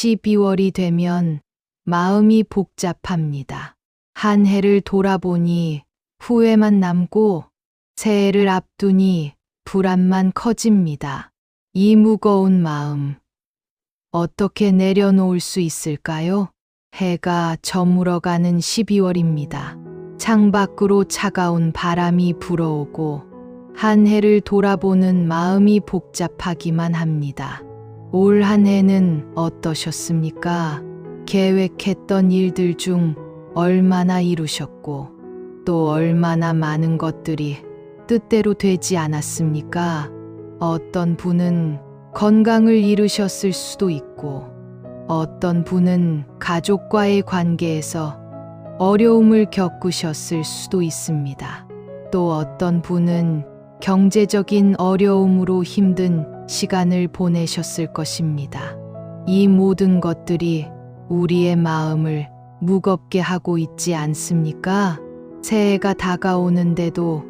12월이 되면 마음이 복잡합니다. 한 해를 돌아보니 후회만 남고 새해를 앞두니 불안만 커집니다. 이 무거운 마음 어떻게 내려놓을 수 있을까요? 해가 저물어가는 12월입니다. 창밖으로 차가운 바람이 불어오고 한 해를 돌아보는 마음이 복잡하기만 합니다. 올 한 해는 어떠셨습니까? 계획했던 일들 중 얼마나 이루셨고 또 얼마나 많은 것들이 뜻대로 되지 않았습니까? 어떤 분은 건강을 잃으셨을 수도 있고 어떤 분은 가족과의 관계에서 어려움을 겪으셨을 수도 있습니다. 또 어떤 분은 경제적인 어려움으로 힘든 시간을 보내셨을 것입니다. 이 모든 것들이 우리의 마음을 무겁게 하고 있지 않습니까? 새해가 다가오는데도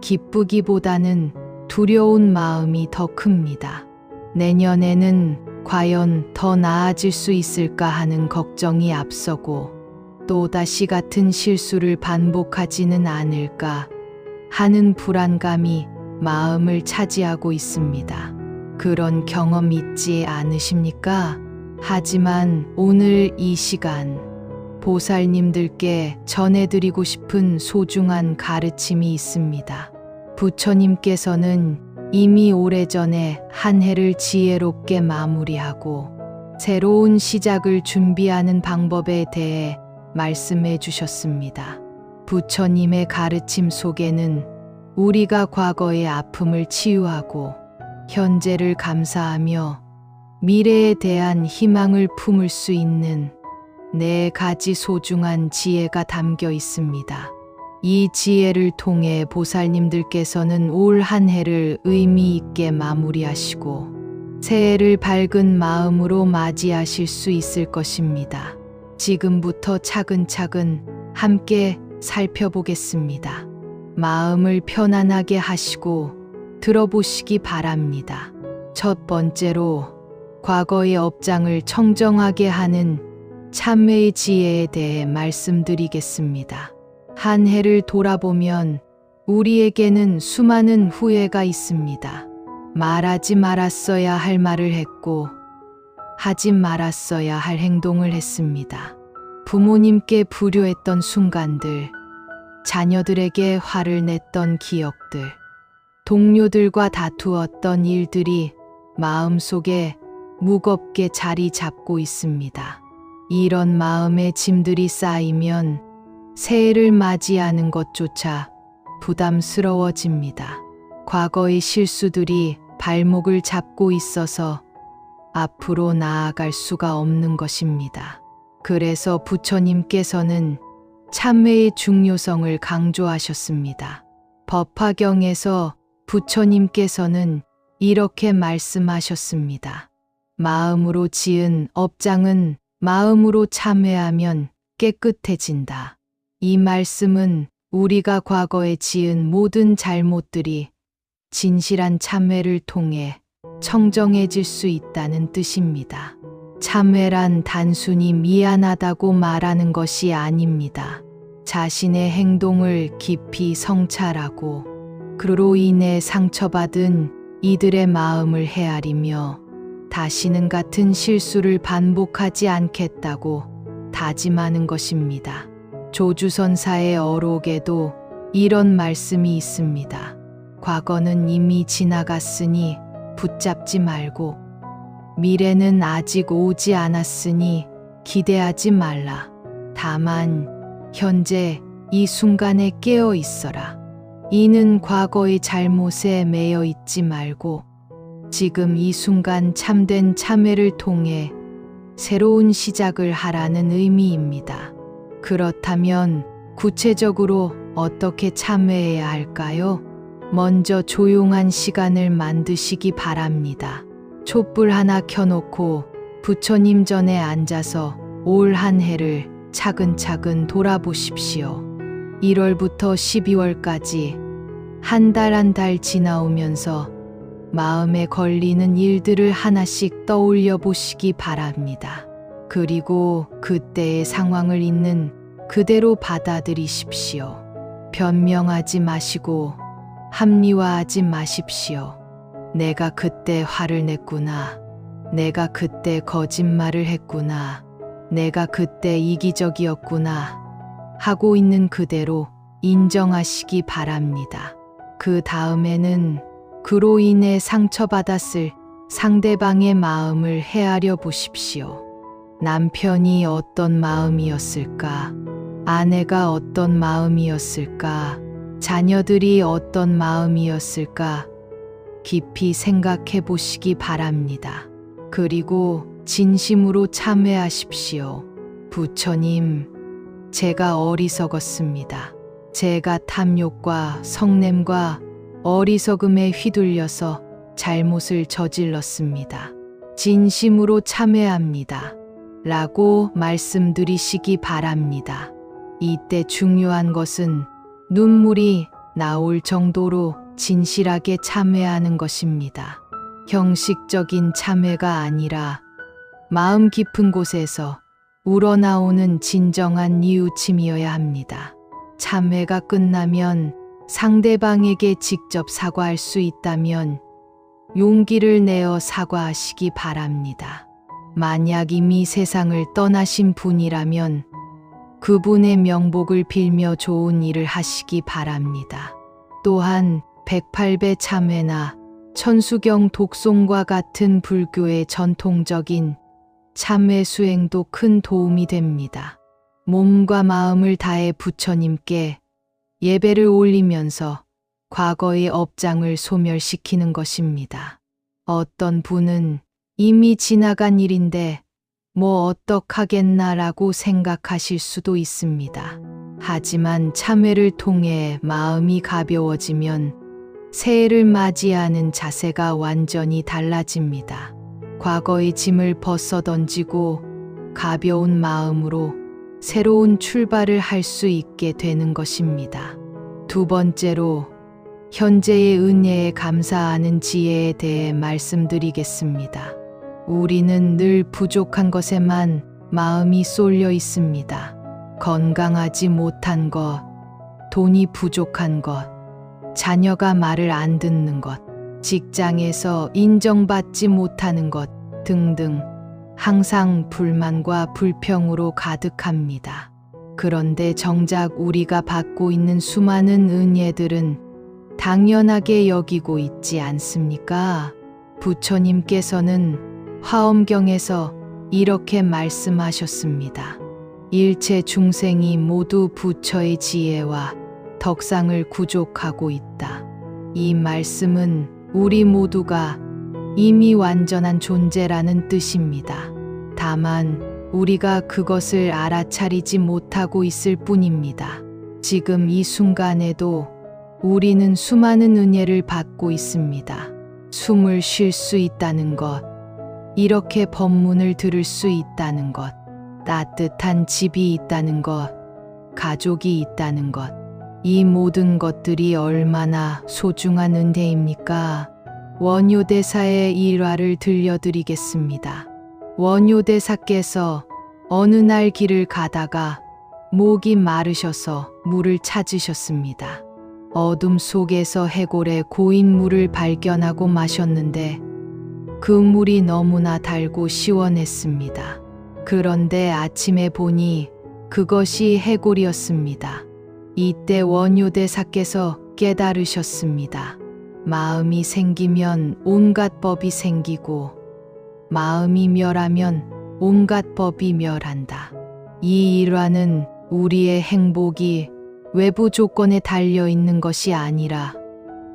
기쁘기보다는 두려운 마음이 더 큽니다. 내년에는 과연 더 나아질 수 있을까 하는 걱정이 앞서고 또다시 같은 실수를 반복하지는 않을까 하는 불안감이 마음을 차지하고 있습니다. 그런 경험 있지 않으십니까? 하지만 오늘 이 시간 보살님들께 전해드리고 싶은 소중한 가르침이 있습니다. 부처님께서는 이미 오래전에 한 해를 지혜롭게 마무리하고 새로운 시작을 준비하는 방법에 대해 말씀해 주셨습니다. 부처님의 가르침 속에는 우리가 과거의 아픔을 치유하고 현재를 감사하며 미래에 대한 희망을 품을 수 있는 4가지 소중한 지혜가 담겨 있습니다. 이 지혜를 통해 보살님들께서는 올 한 해를 의미 있게 마무리하시고 새해를 밝은 마음으로 맞이하실 수 있을 것입니다. 지금부터 차근차근 함께 살펴보겠습니다. 마음을 편안하게 하시고 들어보시기 바랍니다. 첫 번째로 과거의 업장을 청정하게 하는 참회의 지혜에 대해 말씀드리겠습니다. 한 해를 돌아보면 우리에게는 수많은 후회가 있습니다. 말하지 말았어야 할 말을 했고 하지 말았어야 할 행동을 했습니다. 부모님께 불효했던 순간들, 자녀들에게 화를 냈던 기억들, 동료들과 다투었던 일들이 마음속에 무겁게 자리 잡고 있습니다. 이런 마음의 짐들이 쌓이면 새해를 맞이하는 것조차 부담스러워집니다. 과거의 실수들이 발목을 잡고 있어서 앞으로 나아갈 수가 없는 것입니다. 그래서 부처님께서는 참회의 중요성을 강조하셨습니다. 법화경에서 부처님께서는 이렇게 말씀하셨습니다. 마음으로 지은 업장은 마음으로 참회하면 깨끗해진다. 이 말씀은 우리가 과거에 지은 모든 잘못들이 진실한 참회를 통해 청정해질 수 있다는 뜻입니다. 참회란 단순히 미안하다고 말하는 것이 아닙니다. 자신의 행동을 깊이 성찰하고 그로 인해 상처받은 이들의 마음을 헤아리며 다시는 같은 실수를 반복하지 않겠다고 다짐하는 것입니다. 조주선사의 어록에도 이런 말씀이 있습니다. 과거는 이미 지나갔으니 붙잡지 말고 미래는 아직 오지 않았으니 기대하지 말라. 다만 현재 이 순간에 깨어 있어라. 이는 과거의 잘못에 매여 있지 말고 지금 이 순간 참된 참회를 통해 새로운 시작을 하라는 의미입니다. 그렇다면 구체적으로 어떻게 참회해야 할까요? 먼저 조용한 시간을 만드시기 바랍니다. 촛불 하나 켜놓고 부처님 전에 앉아서 올 한 해를 차근차근 돌아보십시오. 1월부터 12월까지 한 달 한 달 지나오면서 마음에 걸리는 일들을 하나씩 떠올려 보시기 바랍니다. 그리고 그때의 상황을 있는 그대로 받아들이십시오. 변명하지 마시고 합리화하지 마십시오. 내가 그때 화를 냈구나. 내가 그때 거짓말을 했구나. 내가 그때 이기적이었구나. 하고 있는 그대로 인정하시기 바랍니다. 그 다음에는 그로 인해 상처받았을 상대방의 마음을 헤아려 보십시오. 남편이 어떤 마음이었을까? 아내가 어떤 마음이었을까? 자녀들이 어떤 마음이었을까? 깊이 생각해 보시기 바랍니다. 그리고 진심으로 참회하십시오. 부처님, 제가 어리석었습니다. 제가 탐욕과 성냄과 어리석음에 휘둘려서 잘못을 저질렀습니다. 진심으로 참회합니다. 라고 말씀드리시기 바랍니다. 이때 중요한 것은 눈물이 나올 정도로 진실하게 참회하는 것입니다. 형식적인 참회가 아니라 마음 깊은 곳에서 우러나오는 진정한 뉘우침이어야 합니다. 참회가 끝나면 상대방에게 직접 사과할 수 있다면 용기를 내어 사과하시기 바랍니다. 만약 이미 세상을 떠나신 분이라면 그분의 명복을 빌며 좋은 일을 하시기 바랍니다. 또한 108배 참회나 천수경 독송과 같은 불교의 전통적인 참회 수행도 큰 도움이 됩니다. 몸과 마음을 다해 부처님께 예배를 올리면서 과거의 업장을 소멸시키는 것입니다. 어떤 분은 이미 지나간 일인데 뭐 어떡하겠나라고 생각하실 수도 있습니다. 하지만 참회를 통해 마음이 가벼워지면 새해를 맞이하는 자세가 완전히 달라집니다. 과거의 짐을 벗어던지고 가벼운 마음으로 새로운 출발을 할 수 있게 되는 것입니다. 두 번째로 현재의 은혜에 감사하는 지혜에 대해 말씀드리겠습니다. 우리는 늘 부족한 것에만 마음이 쏠려 있습니다. 건강하지 못한 것, 돈이 부족한 것, 자녀가 말을 안 듣는 것, 직장에서 인정받지 못하는 것 등등 항상 불만과 불평으로 가득합니다. 그런데 정작 우리가 받고 있는 수많은 은혜들은 당연하게 여기고 있지 않습니까? 부처님께서는 화엄경에서 이렇게 말씀하셨습니다. 일체 중생이 모두 부처의 지혜와 덕상을 구족하고 있다. 이 말씀은 우리 모두가 이미 완전한 존재라는 뜻입니다. 다만 우리가 그것을 알아차리지 못하고 있을 뿐입니다. 지금 이 순간에도 우리는 수많은 은혜를 받고 있습니다. 숨을 쉴 수 있다는 것, 이렇게 법문을 들을 수 있다는 것, 따뜻한 집이 있다는 것, 가족이 있다는 것, 이 모든 것들이 얼마나 소중한 은혜입니까? 원효대사의 일화를 들려드리겠습니다. 원효대사께서 어느 날 길을 가다가 목이 마르셔서 물을 찾으셨습니다. 어둠 속에서 해골에 고인 물을 발견하고 마셨는데 그 물이 너무나 달고 시원했습니다. 그런데 아침에 보니 그것이 해골이었습니다. 이때 원효대사께서 깨달으셨습니다. 마음이 생기면 온갖 법이 생기고 마음이 멸하면 온갖 법이 멸한다. 이 일화는 우리의 행복이 외부 조건에 달려 있는 것이 아니라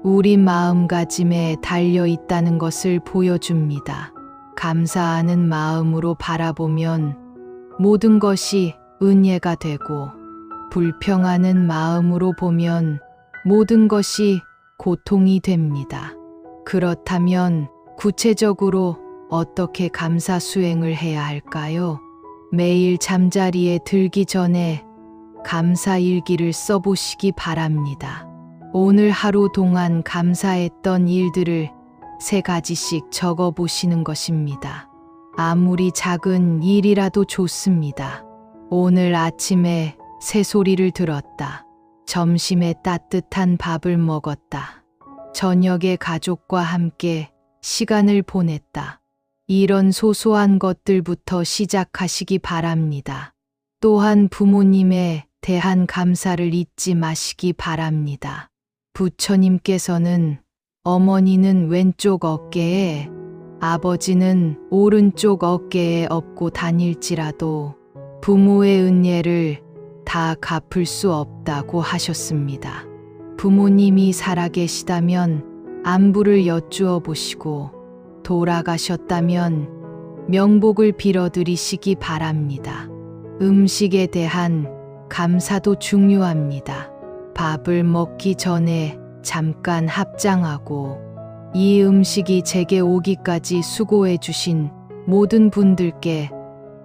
우리 마음가짐에 달려 있다는 것을 보여줍니다. 감사하는 마음으로 바라보면 모든 것이 은혜가 되고 불평하는 마음으로 보면 모든 것이 고통이 됩니다. 그렇다면 구체적으로 어떻게 감사 수행을 해야 할까요? 매일 잠자리에 들기 전에 감사 일기를 써보시기 바랍니다. 오늘 하루 동안 감사했던 일들을 3가지씩 적어보시는 것입니다. 아무리 작은 일이라도 좋습니다. 오늘 아침에 새소리를 들었다. 점심에 따뜻한 밥을 먹었다. 저녁에 가족과 함께 시간을 보냈다. 이런 소소한 것들부터 시작하시기 바랍니다. 또한 부모님에 대한 감사를 잊지 마시기 바랍니다. 부처님께서는 어머니는 왼쪽 어깨에, 아버지는 오른쪽 어깨에 업고 다닐지라도 부모의 은혜를 다 갚을 수 없다고 하셨습니다. 부모님이 살아계시다면 안부를 여쭈어 보시고 돌아가셨다면 명복을 빌어드리시기 바랍니다. 음식에 대한 감사도 중요합니다. 밥을 먹기 전에 잠깐 합장하고 이 음식이 제게 오기까지 수고해 주신 모든 분들께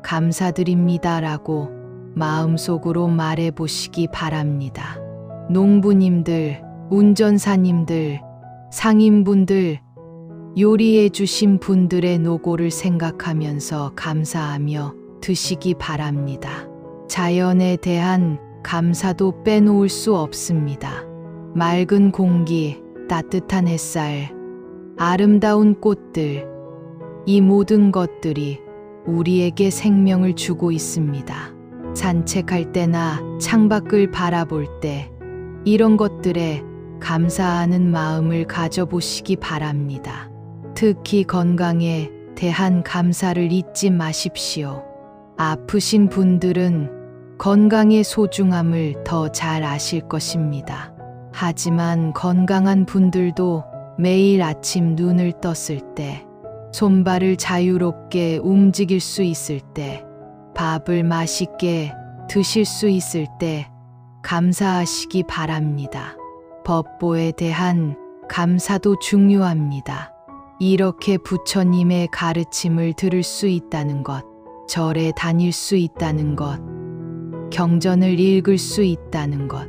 감사드립니다라고 마음속으로 말해 보시기 바랍니다. 농부님들, 운전사님들, 상인분들, 요리해 주신 분들의 노고를 생각하면서 감사하며 드시기 바랍니다. 자연에 대한 감사도 빼놓을 수 없습니다. 맑은 공기, 따뜻한 햇살, 아름다운 꽃들, 이 모든 것들이 우리에게 생명을 주고 있습니다. 산책할 때나 창밖을 바라볼 때 이런 것들에 감사하는 마음을 가져보시기 바랍니다. 특히 건강에 대한 감사를 잊지 마십시오. 아프신 분들은 건강의 소중함을 더 잘 아실 것입니다. 하지만 건강한 분들도 매일 아침 눈을 떴을 때, 손발을 자유롭게 움직일 수 있을 때, 밥을 맛있게 드실 수 있을 때 감사하시기 바랍니다. 법보에 대한 감사도 중요합니다. 이렇게 부처님의 가르침을 들을 수 있다는 것, 절에 다닐 수 있다는 것, 경전을 읽을 수 있다는 것,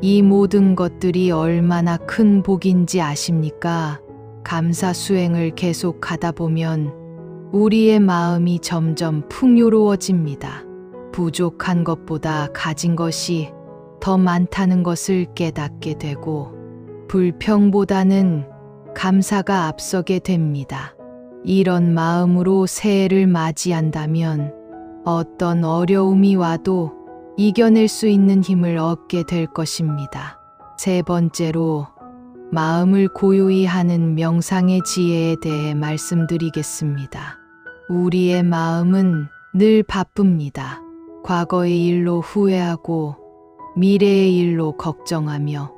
이 모든 것들이 얼마나 큰 복인지 아십니까? 감사 수행을 계속하다 보면 우리의 마음이 점점 풍요로워집니다. 부족한 것보다 가진 것이 더 많다는 것을 깨닫게 되고 불평보다는 감사가 앞서게 됩니다. 이런 마음으로 새해를 맞이한다면 어떤 어려움이 와도 이겨낼 수 있는 힘을 얻게 될 것입니다. 세 번째로 마음을 고요히 하는 명상의 지혜에 대해 말씀드리겠습니다. 우리의 마음은 늘 바쁩니다. 과거의 일로 후회하고 미래의 일로 걱정하며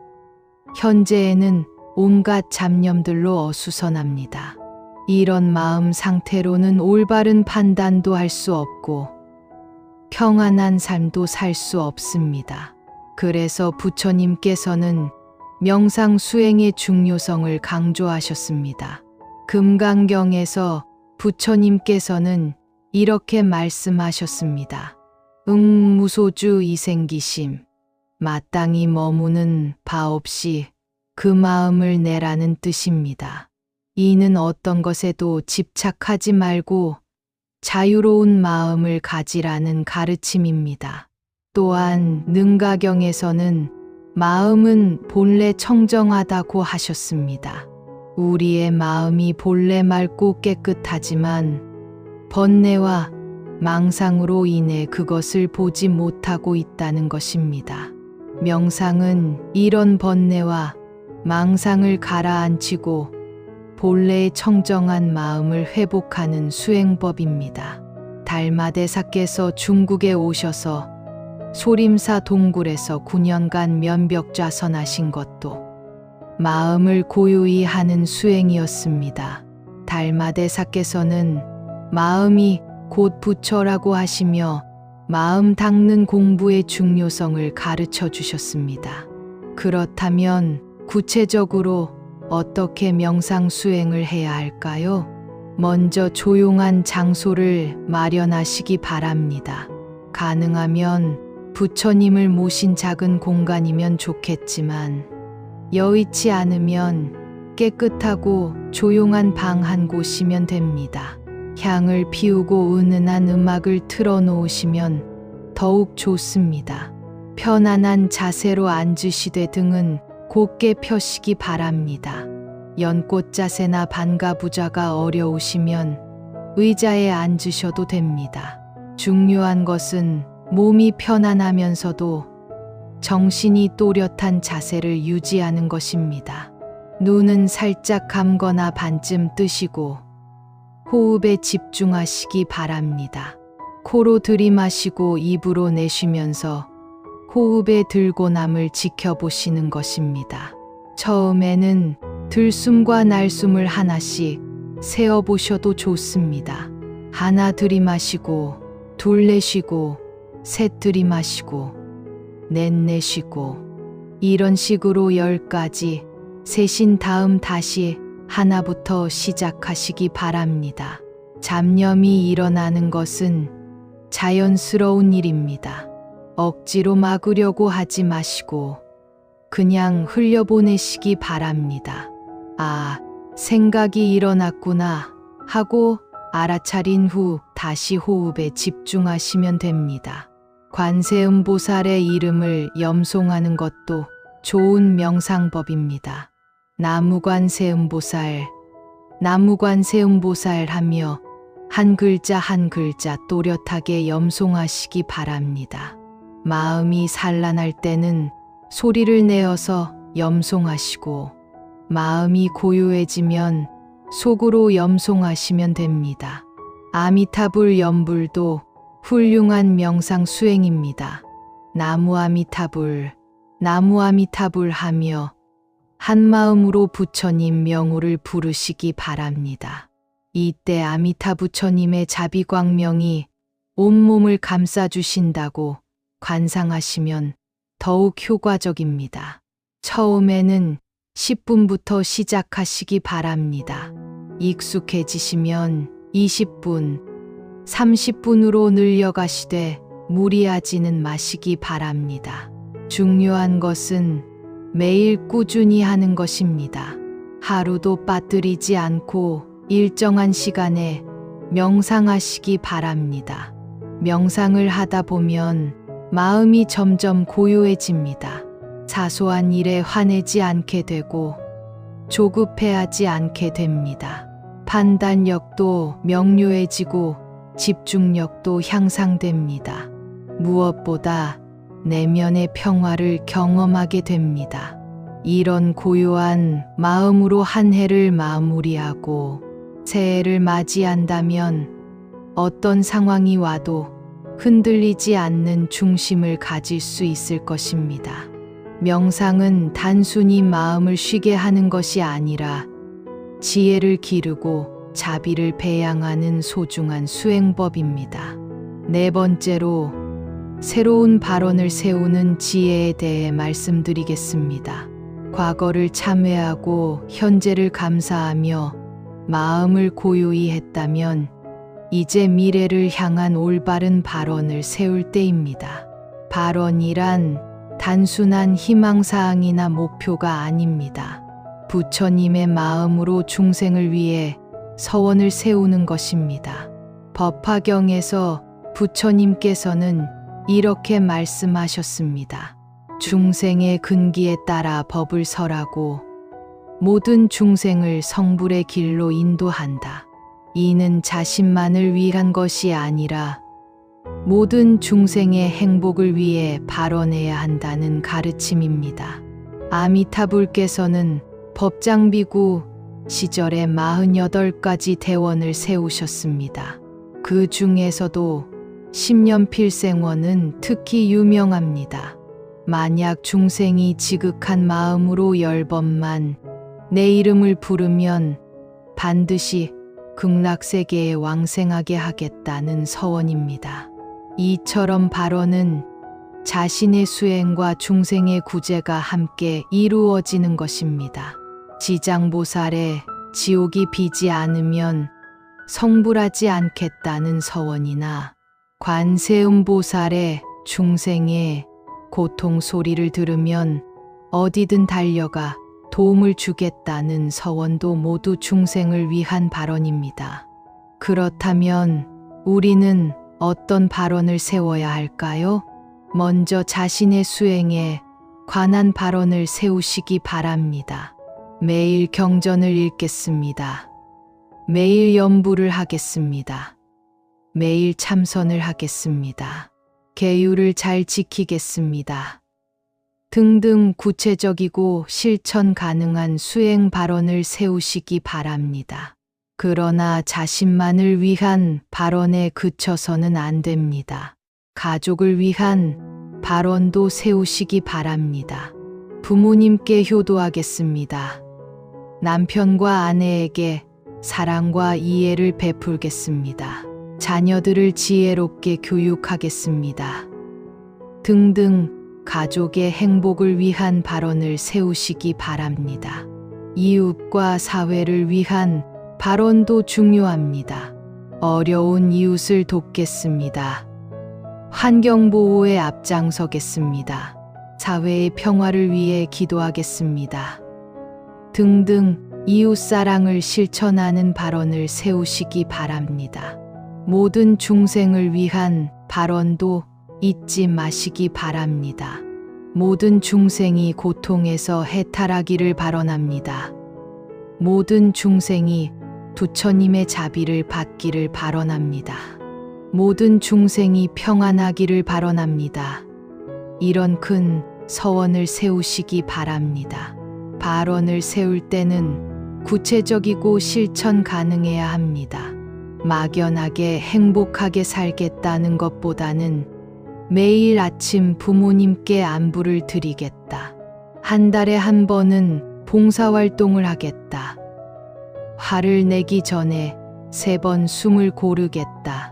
현재에는 온갖 잡념들로 어수선합니다. 이런 마음 상태로는 올바른 판단도 할 수 없고 평안한 삶도 살 수 없습니다. 그래서 부처님께서는 명상 수행의 중요성을 강조하셨습니다. 금강경에서 부처님께서는 이렇게 말씀하셨습니다. 무소주 이생기심, 마땅히 머무는 바 없이 그 마음을 내라는 뜻입니다. 이는 어떤 것에도 집착하지 말고 자유로운 마음을 가지라는 가르침입니다. 또한 능가경에서는 마음은 본래 청정하다고 하셨습니다. 우리의 마음이 본래 맑고 깨끗하지만 번뇌와 망상으로 인해 그것을 보지 못하고 있다는 것입니다. 명상은 이런 번뇌와 망상을 가라앉히고 본래의 청정한 마음을 회복하는 수행법입니다. 달마대사께서 중국에 오셔서 소림사 동굴에서 9년간 면벽좌선하신 것도 마음을 고요히 하는 수행이었습니다. 달마대사께서는 마음이 곧 부처라고 하시며 마음 닦는 공부의 중요성을 가르쳐 주셨습니다. 그렇다면 구체적으로 어떻게 명상 수행을 해야 할까요? 먼저 조용한 장소를 마련하시기 바랍니다. 가능하면 부처님을 모신 작은 공간이면 좋겠지만 여의치 않으면 깨끗하고 조용한 방 한 곳이면 됩니다. 향을 피우고 은은한 음악을 틀어놓으시면 더욱 좋습니다. 편안한 자세로 앉으시되 등은 곧게 펴시기 바랍니다. 연꽃 자세나 반가부좌가 어려우시면 의자에 앉으셔도 됩니다. 중요한 것은 몸이 편안하면서도 정신이 또렷한 자세를 유지하는 것입니다. 눈은 살짝 감거나 반쯤 뜨시고 호흡에 집중하시기 바랍니다. 코로 들이마시고 입으로 내쉬면서 호흡의 들고남을 지켜보시는 것입니다. 처음에는 들숨과 날숨을 하나씩 세어보셔도 좋습니다. 하나 들이마시고, 둘 내쉬고, 셋 들이마시고, 넷 내쉬고, 이런 식으로 10가지 세신 다음 다시 하나부터 시작하시기 바랍니다. 잡념이 일어나는 것은 자연스러운 일입니다. 억지로 막으려고 하지 마시고 그냥 흘려보내시기 바랍니다. 아, 생각이 일어났구나 하고 알아차린 후 다시 호흡에 집중하시면 됩니다. 관세음보살의 이름을 염송하는 것도 좋은 명상법입니다. 나무관세음보살 하며 한 글자 한 글자 또렷하게 염송하시기 바랍니다. 마음이 산란할 때는 소리를 내어서 염송하시고 마음이 고요해지면 속으로 염송하시면 됩니다. 아미타불 염불도 훌륭한 명상 수행입니다. 나무 아미타불 하며 한마음으로 부처님 명호를 부르시기 바랍니다. 이때 아미타 부처님의 자비광명이 온몸을 감싸주신다고 관상하시면 더욱 효과적입니다. 처음에는 10분부터 시작하시기 바랍니다. 익숙해지시면 20분, 30분으로 늘려가시되 무리하지는 마시기 바랍니다. 중요한 것은 매일 꾸준히 하는 것입니다. 하루도 빠뜨리지 않고 일정한 시간에 명상하시기 바랍니다. 명상을 하다 보면 마음이 점점 고요해집니다. 사소한 일에 화내지 않게 되고 조급해하지 않게 됩니다. 판단력도 명료해지고 집중력도 향상됩니다. 무엇보다 내면의 평화를 경험하게 됩니다. 이런 고요한 마음으로 한 해를 마무리하고 새해를 맞이한다면 어떤 상황이 와도 흔들리지 않는 중심을 가질 수 있을 것입니다. 명상은 단순히 마음을 쉬게 하는 것이 아니라 지혜를 기르고 자비를 배양하는 소중한 수행법입니다. 네 번째로 새로운 발언을 세우는 지혜에 대해 말씀드리겠습니다. 과거를 참회하고 현재를 감사하며 마음을 고요히 했다면 이제 미래를 향한 올바른 발언을 세울 때입니다. 발언이란 단순한 희망사항이나 목표가 아닙니다. 부처님의 마음으로 중생을 위해 서원을 세우는 것입니다. 법화경에서 부처님께서는 이렇게 말씀하셨습니다. 중생의 근기에 따라 법을 설하고 모든 중생을 성불의 길로 인도한다. 이는 자신만을 위한 것이 아니라 모든 중생의 행복을 위해 발언해야 한다는 가르침입니다. 아미타불께서는 법장비구 시절에 48가지 대원을 세우셨습니다. 그 중에서도 십년필생원은 특히 유명합니다. 만약 중생이 지극한 마음으로 10번만 내 이름을 부르면 반드시 극락세계에 왕생하게 하겠다는 서원입니다. 이처럼 발언은 자신의 수행과 중생의 구제가 함께 이루어지는 것입니다. 지장보살의 지옥이 비지 않으면 성불하지 않겠다는 서원이나 관세음보살의 중생의 고통 소리를 들으면 어디든 달려가 도움을 주겠다는 서원도 모두 중생을 위한 발언입니다. 그렇다면 우리는 어떤 발언을 세워야 할까요? 먼저 자신의 수행에 관한 발언을 세우시기 바랍니다. 매일 경전을 읽겠습니다. 매일 염불을 하겠습니다. 매일 참선을 하겠습니다. 계율을 잘 지키겠습니다. 등등 구체적이고 실천 가능한 수행 발언을 세우시기 바랍니다. 그러나 자신만을 위한 발언에 그쳐서는 안 됩니다. 가족을 위한 발언도 세우시기 바랍니다. 부모님께 효도하겠습니다. 남편과 아내에게 사랑과 이해를 베풀겠습니다. 자녀들을 지혜롭게 교육하겠습니다. 등등 가족의 행복을 위한 발언을 세우시기 바랍니다. 이웃과 사회를 위한 발언도 중요합니다. 어려운 이웃을 돕겠습니다. 환경보호에 앞장서겠습니다. 사회의 평화를 위해 기도하겠습니다. 등등 이웃사랑을 실천하는 발언을 세우시기 바랍니다. 모든 중생을 위한 발언도 잊지 마시기 바랍니다. 모든 중생이 고통에서 해탈하기를 발언합니다. 모든 중생이 부처님의 자비를 받기를 발언합니다. 모든 중생이 평안하기를 발언합니다. 이런 큰 서원을 세우시기 바랍니다. 발언을 세울 때는 구체적이고 실천 가능해야 합니다. 막연하게 행복하게 살겠다는 것보다는 매일 아침 부모님께 안부를 드리겠다. 한 달에 한 번은 봉사활동을 하겠다. 화를 내기 전에 3번 숨을 고르겠다.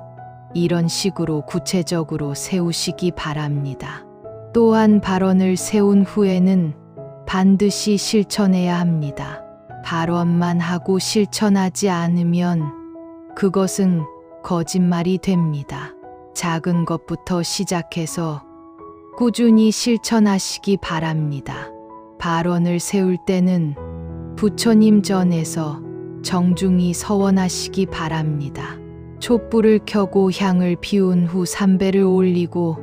이런 식으로 구체적으로 세우시기 바랍니다. 또한 발언을 세운 후에는 반드시 실천해야 합니다. 발언만 하고 실천하지 않으면 그것은 거짓말이 됩니다. 작은 것부터 시작해서 꾸준히 실천하시기 바랍니다. 발언을 세울 때는 부처님 전에서 정중히 서원하시기 바랍니다. 촛불을 켜고 향을 피운 후 삼배를 올리고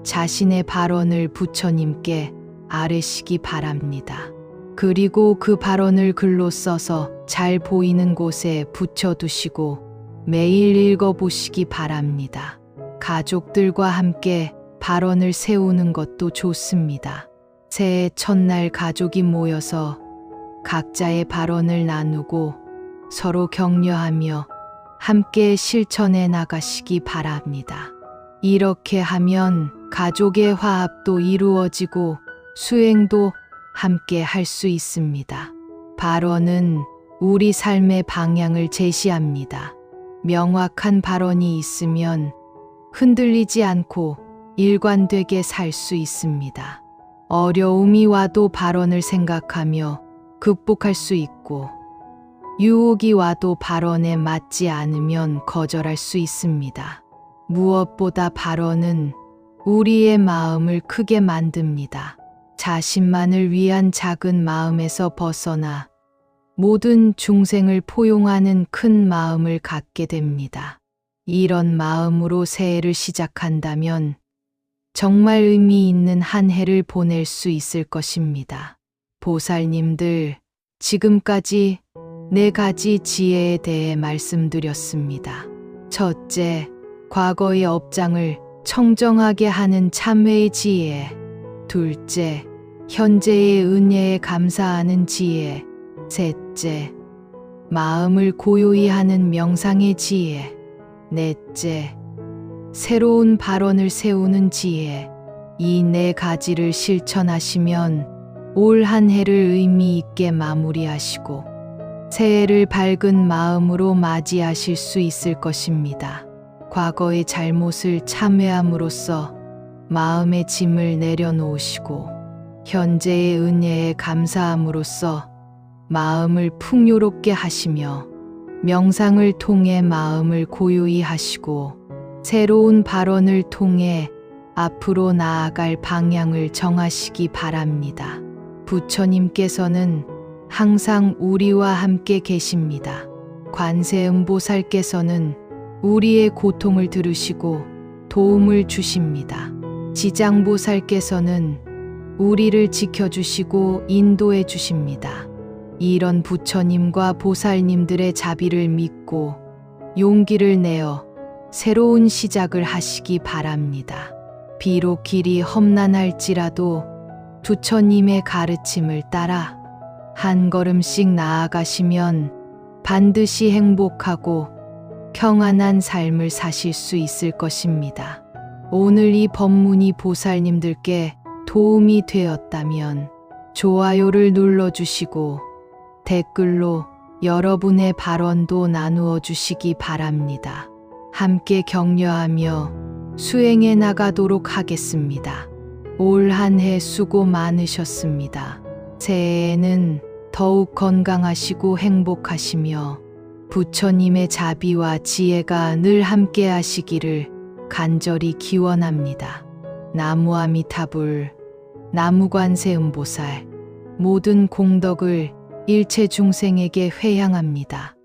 자신의 발언을 부처님께 아뢰시기 바랍니다. 그리고 그 발언을 글로 써서 잘 보이는 곳에 붙여두시고 매일 읽어보시기 바랍니다. 가족들과 함께 발언을 세우는 것도 좋습니다. 새해 첫날 가족이 모여서 각자의 발언을 나누고 서로 격려하며 함께 실천해 나가시기 바랍니다. 이렇게 하면 가족의 화합도 이루어지고 수행도 함께 할 수 있습니다. 발언은 우리 삶의 방향을 제시합니다. 명확한 발언이 있으면 흔들리지 않고 일관되게 살 수 있습니다. 어려움이 와도 발언을 생각하며 극복할 수 있고 유혹이 와도 발언에 맞지 않으면 거절할 수 있습니다. 무엇보다 발언은 우리의 마음을 크게 만듭니다. 자신만을 위한 작은 마음에서 벗어나 모든 중생을 포용하는 큰 마음을 갖게 됩니다. 이런 마음으로 새해를 시작한다면 정말 의미 있는 한 해를 보낼 수 있을 것입니다. 보살님들, 지금까지 4가지 지혜에 대해 말씀드렸습니다. 첫째, 과거의 업장을 청정하게 하는 참회의 지혜. 둘째, 현재의 은혜에 감사하는 지혜. 셋째, 마음을 고요히 하는 명상의 지혜. 넷째, 새로운 발언을 세우는 지혜. 이 4가지를 실천하시면 올 한 해를 의미 있게 마무리하시고 새해를 밝은 마음으로 맞이하실 수 있을 것입니다. 과거의 잘못을 참회함으로써 마음의 짐을 내려놓으시고 현재의 은혜에 감사함으로써 마음을 풍요롭게 하시며 명상을 통해 마음을 고요히 하시고 새로운 발언을 통해 앞으로 나아갈 방향을 정하시기 바랍니다. 부처님께서는 항상 우리와 함께 계십니다. 관세음보살께서는 우리의 고통을 들으시고 도움을 주십니다. 지장보살께서는 우리를 지켜주시고 인도해 주십니다. 이런 부처님과 보살님들의 자비를 믿고 용기를 내어 새로운 시작을 하시기 바랍니다. 비록 길이 험난할지라도 부처님의 가르침을 따라 한 걸음씩 나아가시면 반드시 행복하고 평안한 삶을 사실 수 있을 것입니다. 오늘 이 법문이 보살님들께 도움이 되었다면 좋아요를 눌러주시고 댓글로 여러분의 발언도 나누어 주시기 바랍니다. 함께 격려하며 수행해 나가도록 하겠습니다. 올 한 해 수고 많으셨습니다. 새해에는 더욱 건강하시고 행복하시며 부처님의 자비와 지혜가 늘 함께 하시기를 간절히 기원합니다. 나무아미타불, 나무관세음보살, 모든 공덕을 일체 중생에게 회향합니다.